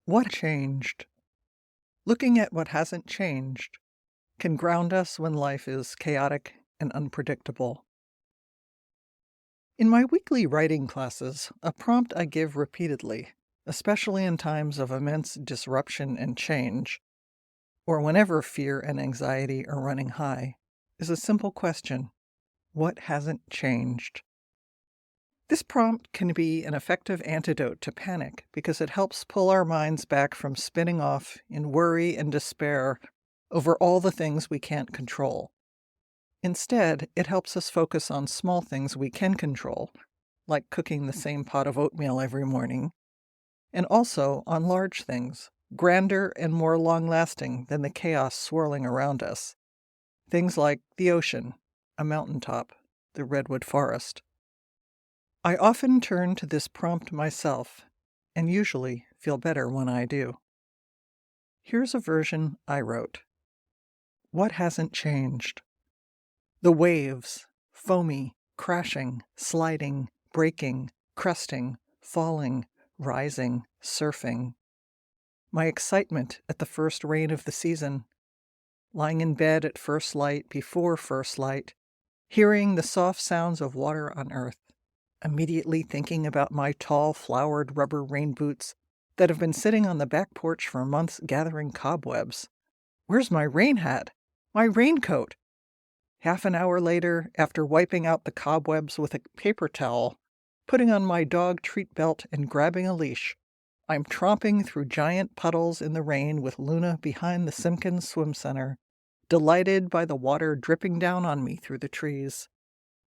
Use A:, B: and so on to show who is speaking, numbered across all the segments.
A: What changed? Looking at what hasn't changed can ground us when life is chaotic and unpredictable. In my weekly writing classes, a prompt I give repeatedly, especially in times of immense disruption and change, or whenever fear and anxiety are running high, is a simple question: what hasn't changed? This prompt can be an effective antidote to panic because it helps pull our minds back from spinning off in worry and despair over all the things we can't control. Instead, it helps us focus on small things we can control, like cooking the same pot of oatmeal every morning, and also on large things, grander and more long-lasting than the chaos swirling around us. Things like the ocean, a mountaintop, the redwood forest. I often turn to this prompt myself, and usually feel better when I do. Here's a version I wrote. What hasn't changed? The waves, foamy, crashing, sliding, breaking, cresting, falling, rising, surfing. My excitement at the first rain of the season. Lying in bed at first light, before first light, hearing the soft sounds of water on earth. Immediately thinking about my tall, flowered rubber rain boots that have been sitting on the back porch for months gathering cobwebs. Where's my rain hat? My raincoat? Half an hour later, after wiping out the cobwebs with a paper towel, putting on my dog treat belt and grabbing a leash, I'm tromping through giant puddles in the rain with Luna behind the Simpkins Swim Center, delighted by the water dripping down on me through the trees.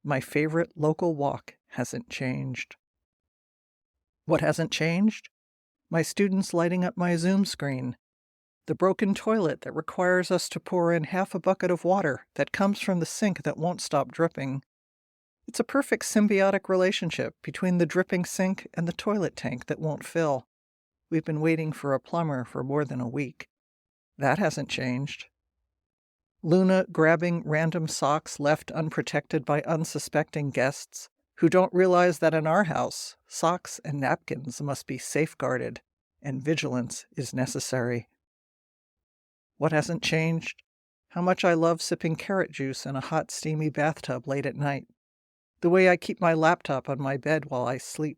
A: My favorite local walk hasn't changed. What hasn't changed? My students lighting up my Zoom screen. The broken toilet that requires us to pour in half a bucket of water that comes from the sink that won't stop dripping. It's a perfect symbiotic relationship between the dripping sink and the toilet tank that won't fill. We've been waiting for a plumber for more than a week. That hasn't changed. Luna grabbing random socks left unprotected by unsuspecting guests who don't realize that in our house, socks and napkins must be safeguarded, and vigilance is necessary. What hasn't changed? How much I love sipping carrot juice in a hot, steamy bathtub late at night. The way I keep my laptop on my bed while I sleep.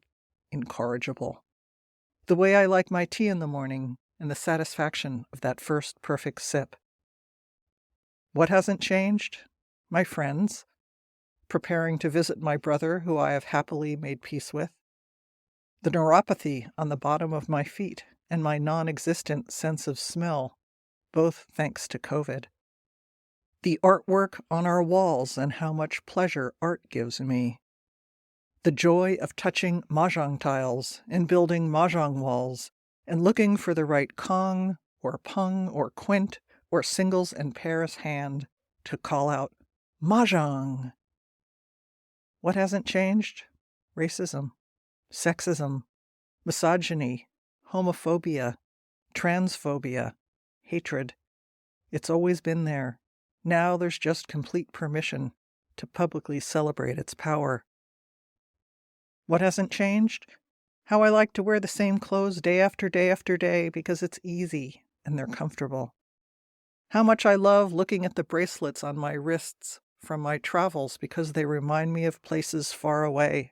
A: Incorrigible. The way I like my tea in the morning and the satisfaction of that first perfect sip. What hasn't changed? My friends. Preparing to visit my brother, who I have happily made peace with. The neuropathy on the bottom of my feet and my non-existent sense of smell, both thanks to COVID. The artwork on our walls and how much pleasure art gives me. The joy of touching mahjong tiles and building mahjong walls and looking for the right Kong or Pung or Quint or singles and pairs hand to call out, mahjong. What hasn't changed? Racism, sexism, misogyny, homophobia, transphobia, hatred. It's always been there. Now there's just complete permission to publicly celebrate its power. What hasn't changed? How I like to wear the same clothes day after day after day because it's easy and they're comfortable. How much I love looking at the bracelets on my wrists from my travels because they remind me of places far away.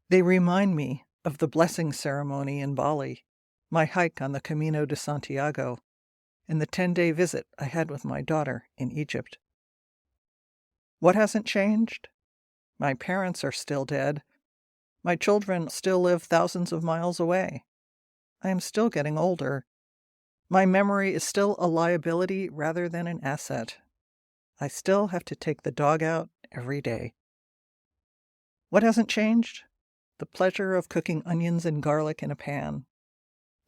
A: They remind me of the blessing ceremony in Bali, my hike on the Camino de Santiago, and the 10-day visit I had with my daughter in Egypt. What hasn't changed? My parents are still dead. My children still live thousands of miles away. I am still getting older. My memory is still a liability rather than an asset. I still have to take the dog out every day. What hasn't changed? The pleasure of cooking onions and garlic in a pan.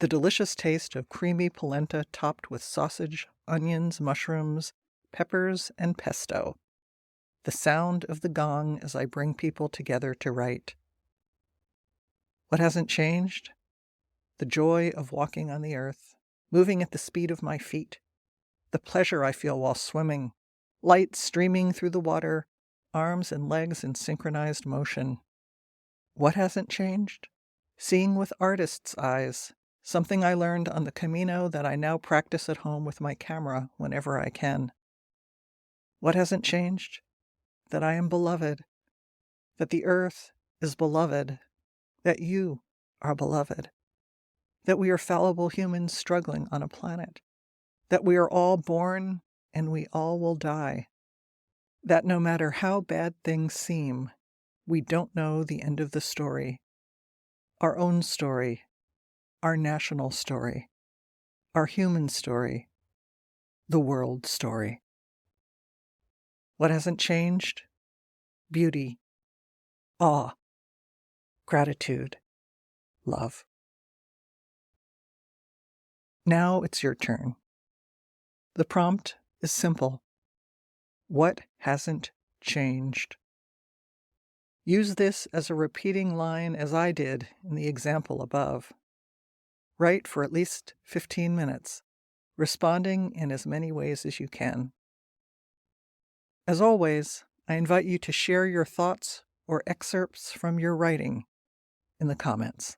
A: The delicious taste of creamy polenta topped with sausage, onions, mushrooms, peppers, and pesto. The sound of the gong as I bring people together to write. What hasn't changed? The joy of walking on the earth, moving at the speed of my feet. The pleasure I feel while swimming. Light streaming through the water, arms and legs in synchronized motion. What hasn't changed? Seeing with artist's eyes, something I learned on the Camino that I now practice at home with my camera whenever I can. What hasn't changed? That I am beloved, that the earth is beloved, that you are beloved, that we are fallible humans struggling on a planet, that we are all born and we all will die, that no matter how bad things seem, we don't know the end of the story, our own story, our national story, our human story, the world story. What hasn't changed? Beauty, awe, gratitude, love. Now it's your turn. The prompt is simple. What hasn't changed? Use this as a repeating line as I did in the example above. Write for at least 15 minutes, responding in as many ways as you can. As always, I invite you to share your thoughts or excerpts from your writing in the comments.